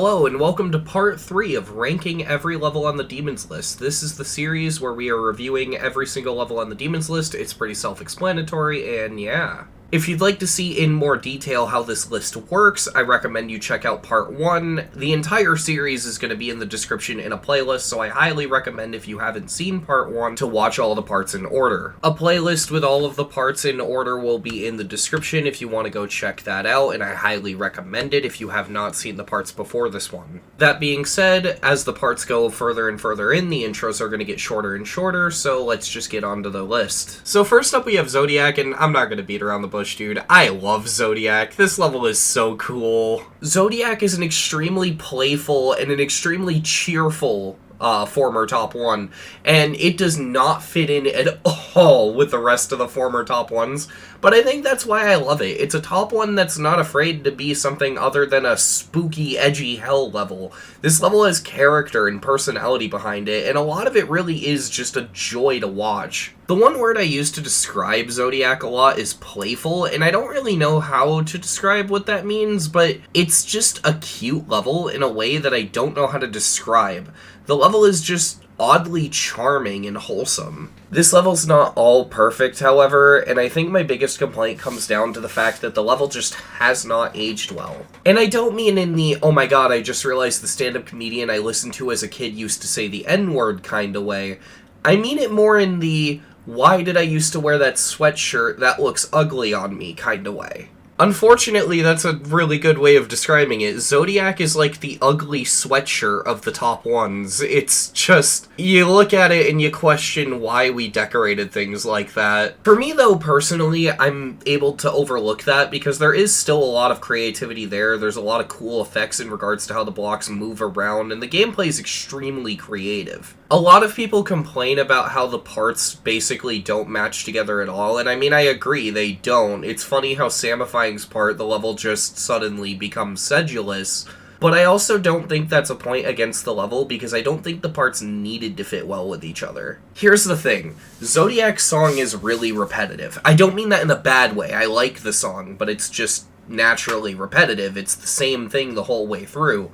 Hello and welcome to part 3 of ranking every level on the Demons List. This is the series where we are reviewing every single level on the Demons List. It's pretty self-explanatory, and yeah. If you'd like to see in more detail how this list works, I recommend you check out part 1. The entire series is going to be in the description in a playlist, so I highly recommend if you haven't seen part 1 to watch all the parts in order. A playlist with all of the parts in order will be in the description if you want to go check that out, and I highly recommend it if you have not seen the parts before this one. That being said, as the parts go further and further in, the intros are going to get shorter and shorter, so let's just get onto the list. So first up we have Zodiac, and I'm not going to beat around the bush, dude. I love Zodiac. This level is so cool. Zodiac is an extremely playful and an extremely cheerful former top 1, and it does not fit in at all with the rest of the former top 1s, but I think that's why I love it. It's a top 1 that's not afraid to be something other than a spooky, edgy hell level. This level has character and personality behind it, and a lot of it really is just a joy to watch. The one word I use to describe Zodiac a lot is playful, and I don't really know how to describe what that means, but it's just a cute level in a way that I don't know how to describe. The level is just oddly charming and wholesome. This level's not all perfect, however, and I think my biggest complaint comes down to the fact that the level just has not aged well. And I don't mean in the, oh my god, I just realized the stand-up comedian I listened to as a kid used to say the N-word kind of way. I mean it more in the, why did I used to wear that sweatshirt that looks ugly on me kind of way. Unfortunately, that's a really good way of describing it. Zodiac is like the ugly sweatshirt of the top 1s. It's just, you look at it and you question why we decorated things like that. For me, though, personally, I'm able to overlook that because there is still a lot of creativity there. There's a lot of cool effects in regards to how the blocks move around, and the gameplay is extremely creative. A lot of people complain about how the parts basically don't match together at all, and I mean, I agree, they don't. It's funny how Samifying's part, the level just suddenly becomes sedulous, but I also don't think that's a point against the level because I don't think the parts needed to fit well with each other. Here's the thing, Zodiac's song is really repetitive. I don't mean that in a bad way, I like the song, but it's just naturally repetitive. It's the same thing the whole way through.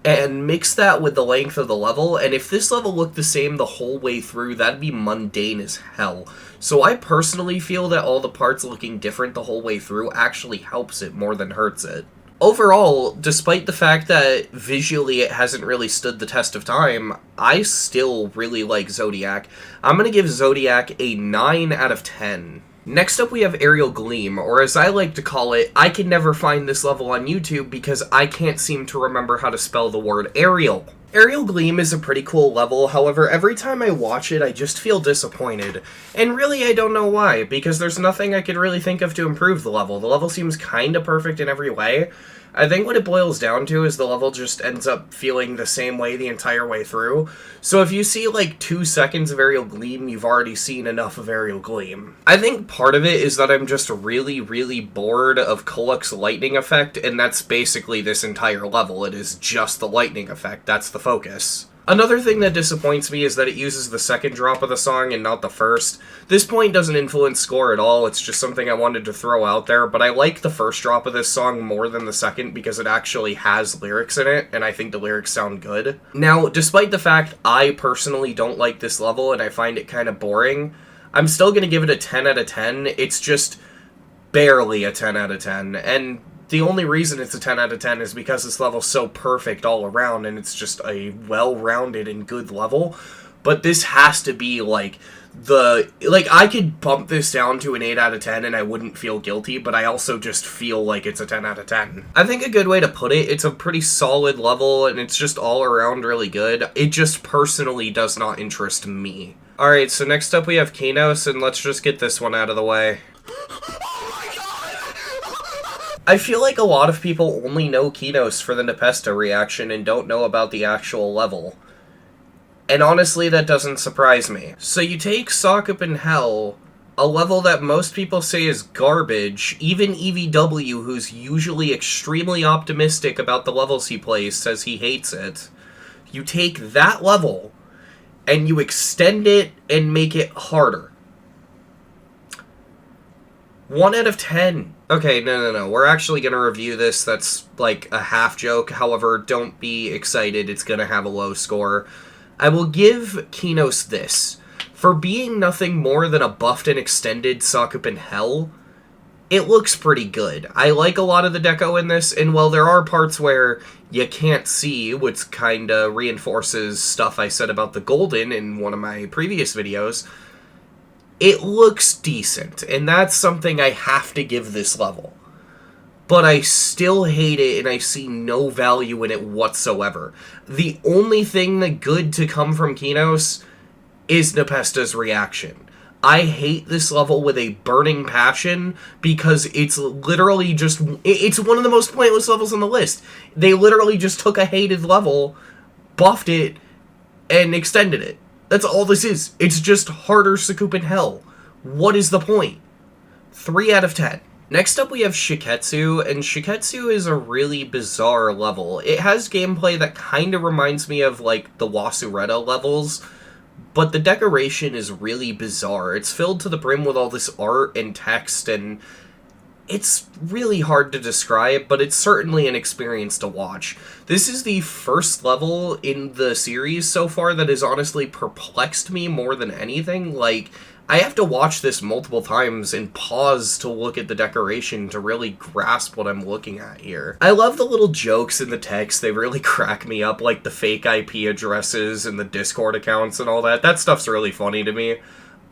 And mix that with the length of the level, and if this level looked the same the whole way through, that'd be mundane as hell. So I personally feel that all the parts looking different the whole way through actually helps it more than hurts it. Overall, despite the fact that visually it hasn't really stood the test of time, I still really like Zodiac. I'm gonna give Zodiac a 9 out of 10. Next up we have Aerial Gleam, or as I like to call it, I can never find this level on YouTube because I can't seem to remember how to spell the word Aerial. Aerial Gleam is a pretty cool level, however every time I watch it I just feel disappointed. And really I don't know why, because there's nothing I could really think of to improve the level. The level seems kinda perfect in every way. I think what it boils down to is the level just ends up feeling the same way the entire way through. So if you see like 2 seconds of Aerial Gleam, you've already seen enough of Aerial Gleam. I think part of it is that I'm just really bored of qoUEO's lightning effect, and that's basically this entire level. It is just the lightning effect, that's the focus. Another thing that disappoints me is that it uses the second drop of the song and not the first. This point doesn't influence score at all, it's just something I wanted to throw out there, but I like the first drop of this song more than the second because it actually has lyrics in it, and I think the lyrics sound good. Now, despite the fact I personally don't like this level and I find it kind of boring, I'm still going to give it a 10 out of 10. It's just barely a 10 out of 10, and the only reason it's a 10 out of 10 is because this level's so perfect all around, and it's just a well-rounded and good level. But this has to be, like, I could bump this down to an 8 out of 10 and I wouldn't feel guilty, but I also just feel like it's a 10 out of 10. I think a good way to put it, it's a pretty solid level, and it's just all around really good. It just personally does not interest me. Alright, so next up we have Kenos, and let's just get this one out of the way. I feel like a lot of people only know Kenos for the Nepesta reaction and don't know about the actual level. And honestly, that doesn't surprise me. So you take Sock Up in Hell, a level that most people say is garbage, even EVW, who's usually extremely optimistic about the levels he plays, says he hates it. You take that level, and you extend it and make it harder. 1 out of 10. Okay, no. We're actually going to review this. That's like a half joke. However, don't be excited. It's going to have a low score. I will give Kenos this. For being nothing more than a buffed and extended Shukketsu Hell, it looks pretty good. I like a lot of the deco in this, and while there are parts where you can't see, which kinda reinforces stuff I said about the Golden in one of my previous videos, it looks decent, and that's something I have to give this level. But I still hate it, and I see no value in it whatsoever. The only thing that good to come from Kenos is Nepesta's reaction. I hate this level with a burning passion because it's literally just... It's one of the most pointless levels on the list. They literally just took a hated level, buffed it, and extended it. That's all this is. It's just harder Shukketsu Hell. What is the point? 3 out of 10. Next up we have Shukketsu, and Shukketsu is a really bizarre level. It has gameplay that kind of reminds me of, like, the Wasureta levels, but the decoration is really bizarre. It's filled to the brim with all this art and text, and it's really hard to describe, but it's certainly an experience to watch. This is the first level in the series so far that has honestly perplexed me more than anything. Like, I have to watch this multiple times and pause to look at the decoration to really grasp what I'm looking at here. I love the little jokes in the text. They really crack me up, like the fake IP addresses and the Discord accounts and all that. That stuff's really funny to me.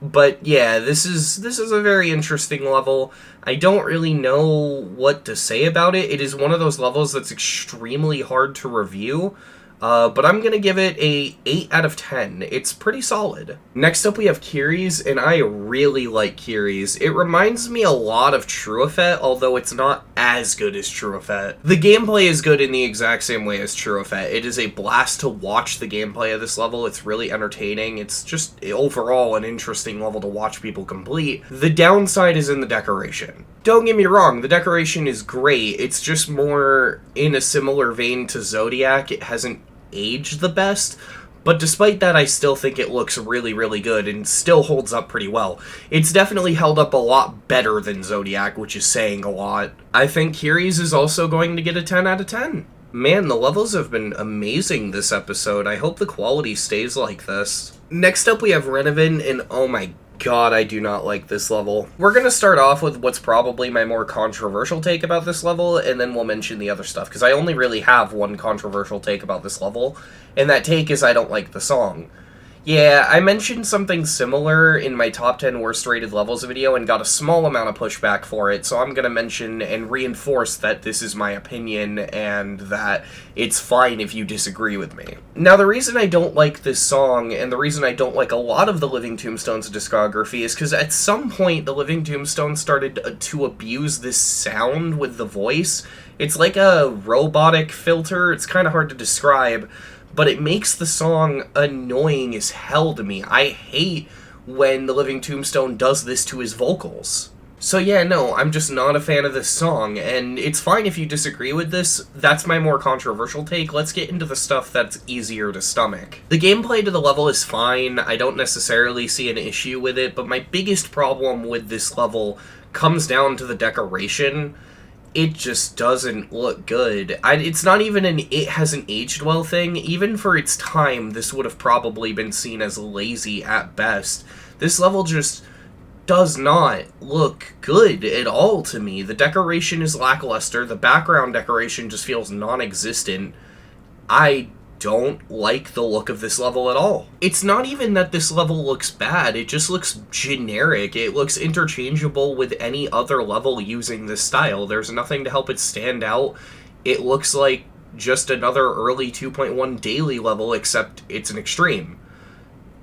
But yeah, this is a very interesting level. I don't really know what to say about it. It is one of those levels that's extremely hard to review. But I'm gonna give it a 8 out of 10. It's pretty solid. Next up we have Keres, and I really like Keres. It reminds me a lot of TrueEffect, although it's not as good as TrueEffect. The gameplay is good in the exact same way as TrueEffect. It is a blast to watch the gameplay of this level. It's really entertaining. It's just overall an interesting level to watch people complete. The downside is in the decoration. Don't get me wrong, the decoration is great. It's just more in a similar vein to Zodiac. It hasn't aged the best, but despite that, I still think it looks really, really good and still holds up pretty well. It's definitely held up a lot better than Zodiac, which is saying a lot. I think Keres is also going to get a 10 out of 10. Man, the levels have been amazing this episode. I hope the quality stays like this. Next up, we have Renevant, and oh my God, I do not like this level. We're gonna start off with what's probably my more controversial take about this level, and then we'll mention the other stuff, because I only really have one controversial take about this level, and that take is I don't like the song. Yeah, I mentioned something similar in my top 10 worst rated levels video and got a small amount of pushback for it, so I'm gonna mention and reinforce that this is my opinion and that it's fine if you disagree with me. Now, the reason I don't like this song, and the reason I don't like a lot of the Living Tombstone's discography, is because at some point the Living Tombstone started to abuse this sound with the voice. It's like a robotic filter. It's kind of hard to describe, but it makes the song annoying as hell to me. I hate when the Living Tombstone does this to his vocals. So yeah, no, I'm just not a fan of this song, and it's fine if you disagree with this. That's my more controversial take. Let's get into the stuff that's easier to stomach. The gameplay to the level is fine. I don't necessarily see an issue with it, but my biggest problem with this level comes down to the decoration. It just doesn't look good. It's not even an it hasn't aged well thing. Even for its time, this would have probably been seen as lazy at best. This level just does not look good at all to me. The decoration is lackluster. The background decoration just feels non-existent. I don't like the look of this level at all. It's not even that this level looks bad, it just looks generic. It looks interchangeable with any other level using this style. There's nothing to help it stand out. It looks like just another early 2.1 daily level, except it's an extreme.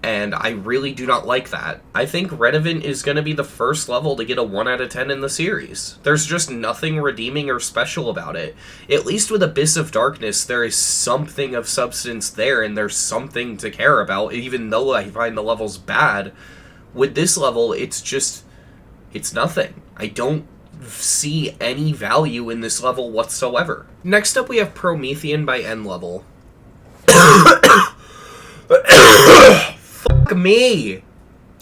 And I really do not like that. I think Renevant is going to be the first level to get a 1 out of 10 in the series. There's just nothing redeeming or special about it. At least with Abyss of Darkness, there is something of substance there, and there's something to care about, even though I find the levels bad. With this level, it's nothing. I don't see any value in this level whatsoever. Next up, we have Promethean by N Level. Fuck me!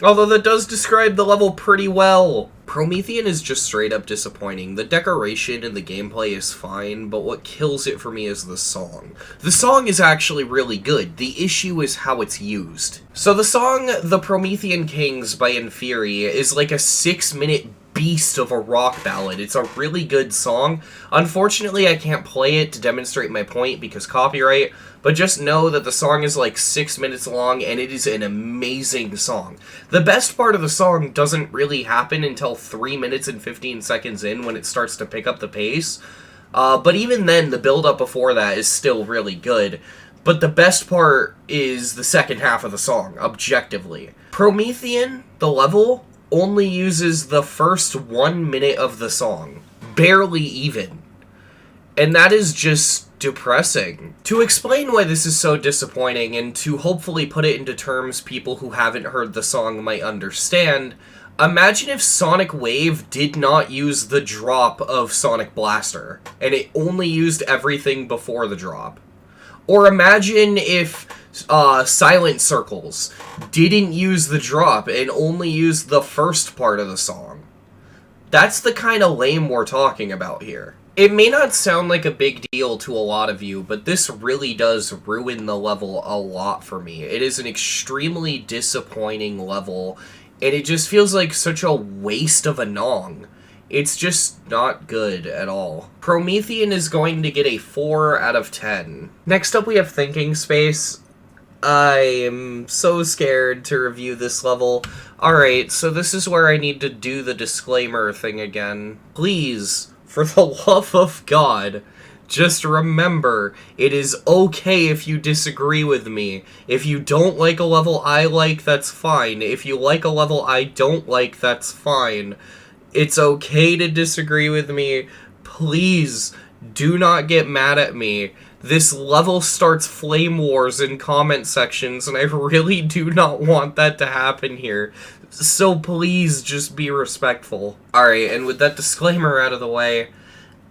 Although that does describe the level pretty well. Promethean is just straight up disappointing. The decoration and the gameplay is fine, but what kills it for me is the song. The song is actually really good. The issue is how it's used. So the song The Promethean Kings by Inferi is like a 6-minute beast of a rock ballad. It's a really good song. Unfortunately, I can't play it to demonstrate my point because copyright, but just know that the song is like 6 minutes long and it is an amazing song. The best part of the song doesn't really happen until 3 minutes and 15 seconds in when it starts to pick up the pace. But even then, the build-up before that is still really good. But the best part is the second half of the song, objectively. Promethean, the level, only uses the first 1 minute of the song. Barely even. And that is just depressing. To explain why this is so disappointing, and to hopefully put it into terms people who haven't heard the song might understand, imagine if Sonic Wave did not use the drop of Sonic Blaster, and it only used everything before the drop. Or imagine if Silent Circles didn't use the drop and only used the first part of the song. That's the kind of lame we're talking about here. It may not sound like a big deal to a lot of you, but this really does ruin the level a lot for me. It is an extremely disappointing level, and it just feels like such a waste of a nong. It's just not good at all. Promethean is going to get a 4 out of 10. Next up we have Thinking Space. I am so scared to review this level. Alright, so this is where I need to do the disclaimer thing again. Please, for the love of God, just remember, it is okay if you disagree with me. If you don't like a level I like, that's fine. If you like a level I don't like, that's fine. It's okay to disagree with me. Please, do not get mad at me. This level starts flame wars in comment sections, and I really do not want that to happen here. So please, just be respectful. Alright, and with that disclaimer out of the way,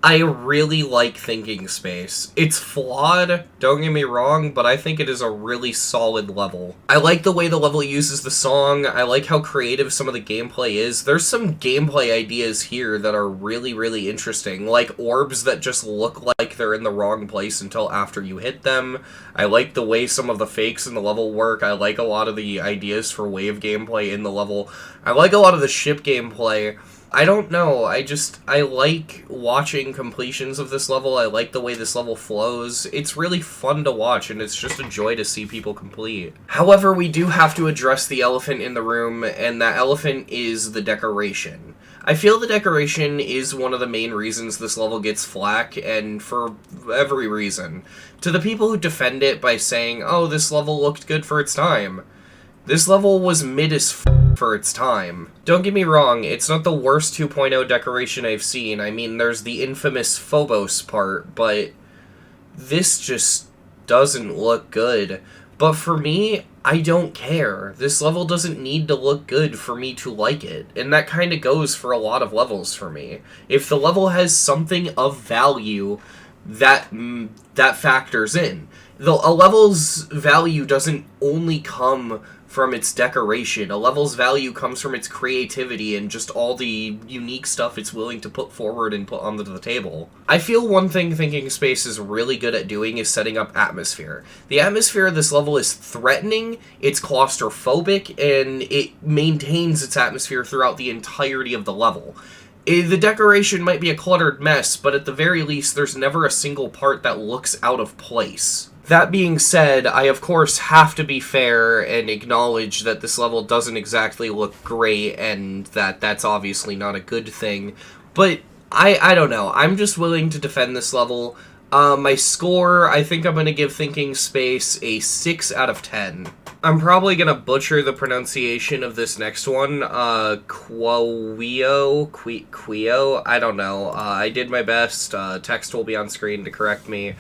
I really like Thinking Space. It's flawed, don't get me wrong, but I think it is a really solid level. I like the way the level uses the song, I like how creative some of the gameplay is. There's some gameplay ideas here that are really, really interesting, like orbs that just look like they're in the wrong place until after you hit them. I like the way some of the fakes in the level work. I like a lot of the ideas for wave gameplay in the level. I like a lot of the ship gameplay. I don't know, I like watching completions of this level, I like the way this level flows. It's really fun to watch, and it's just a joy to see people complete. However, we do have to address the elephant in the room, and that elephant is the decoration. I feel the decoration is one of the main reasons this level gets flack, and for every reason. To the people who defend it by saying, oh, this level looked good for its time. This level was mid as for its time. Don't get me wrong, it's not the worst 2.0 decoration I've seen. I mean, there's the infamous Phobos part, but this just doesn't look good. But for me, I don't care. This level doesn't need to look good for me to like it, and that kind of goes for a lot of levels for me. If the level has something of value, that factors in. A level's value doesn't only come from its decoration. A level's value comes from its creativity and just all the unique stuff it's willing to put forward and put onto the table. I feel one thing Thinking Space is really good at doing is setting up atmosphere. The atmosphere of this level is threatening, it's claustrophobic, and it maintains its atmosphere throughout the entirety of the level. The decoration might be a cluttered mess, but at the very least, there's never a single part that looks out of place. That being said, I of course have to be fair and acknowledge that this level doesn't exactly look great, and that's obviously not a good thing, but I don't know, I'm just willing to defend this level. My score, I think I'm going to give Thinking Space a 6 out of 10. I'm probably going to butcher the pronunciation of this next one, qoUEO, I don't know, I did my best, text will be on screen to correct me.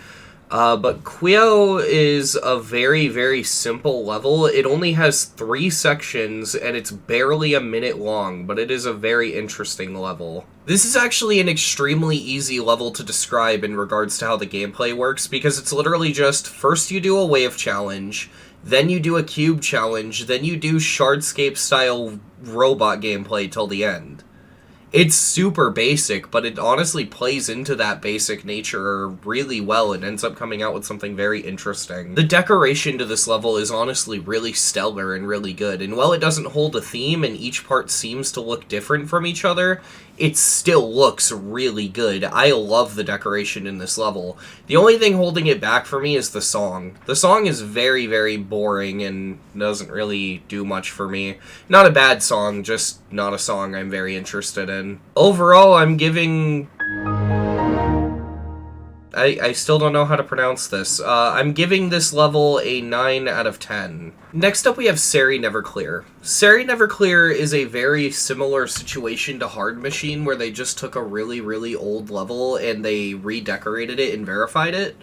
But qoUEO is a very, very simple level. It only has 3 sections, and it's barely a minute long, but it is a very interesting level. This is actually an extremely easy level to describe in regards to how the gameplay works, because it's literally just, first you do a wave challenge, then you do a cube challenge, then you do Shardscape-style robot gameplay till the end. It's super basic, but it honestly plays into that basic nature really well and ends up coming out with something very interesting. The decoration to this level is honestly really stellar and really good, and while it doesn't hold a theme and each part seems to look different from each other, it still looks really good. I love the decoration in this level. The only thing holding it back for me is the song. The song is very, very boring and doesn't really do much for me. Not a bad song, just not a song I'm very interested in. Overall, I'm giving... I still don't know how to pronounce this. I'm giving this level a 9 out of 10. Next up we have SARY Never Clear. SARY Never Clear is a very similar situation to Hard Machine, where they just took a really, really old level and they redecorated it and verified it.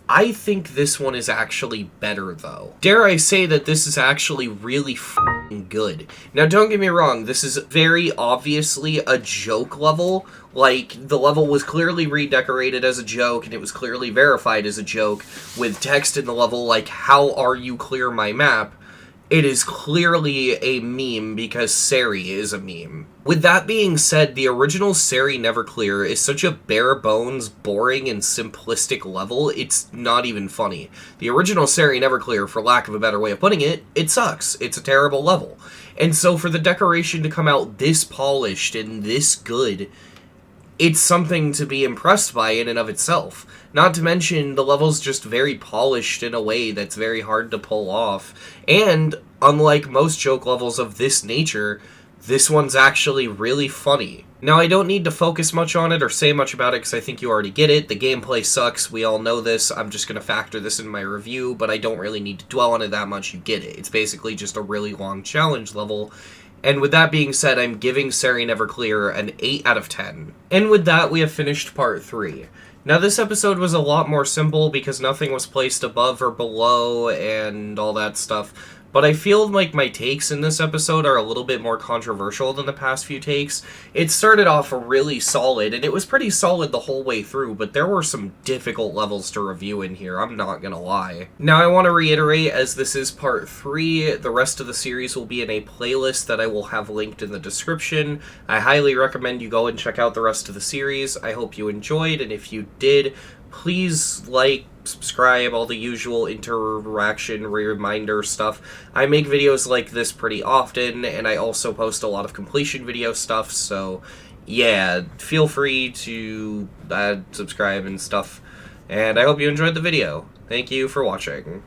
I think this one is actually better, though. Dare I say that this is actually really f***ing good. Now, don't get me wrong, this is very obviously a joke level. Like, the level was clearly redecorated as a joke, and it was clearly verified as a joke, with text in the level like, "How are you clear my map?" It is clearly a meme because SARY is a meme. With that being said, the original SARY Never Clear is such a bare-bones, boring, and simplistic level, it's not even funny. The original SARY Never Clear, for lack of a better way of putting it, it sucks. It's a terrible level. And so for the decoration to come out this polished and this good, it's something to be impressed by in and of itself. Not to mention, the level's just very polished in a way that's very hard to pull off. And, unlike most joke levels of this nature, this one's actually really funny. Now, I don't need to focus much on it or say much about it because I think you already get it. The gameplay sucks, we all know this. I'm just going to factor this in my review, but I don't really need to dwell on it that much. You get it. It's basically just a really long challenge level. And with that being said, I'm giving SARY Never Clear an 8 out of 10. And with that, we have finished part 3. Now, this episode was a lot more simple because nothing was placed above or below and all that stuff. But I feel like my takes in this episode are a little bit more controversial than the past few takes. It started off really solid, and it was pretty solid the whole way through, but there were some difficult levels to review in here, I'm not gonna lie. Now, I want to reiterate, as this is part 3, the rest of the series will be in a playlist that I will have linked in the description. I highly recommend you go and check out the rest of the series. I hope you enjoyed, and if you did, please like, subscribe, all the usual interaction reminder stuff. I make videos like this pretty often, and I also post a lot of completion video stuff, so yeah, feel free to subscribe and stuff, and I hope you enjoyed the video. Thank you for watching.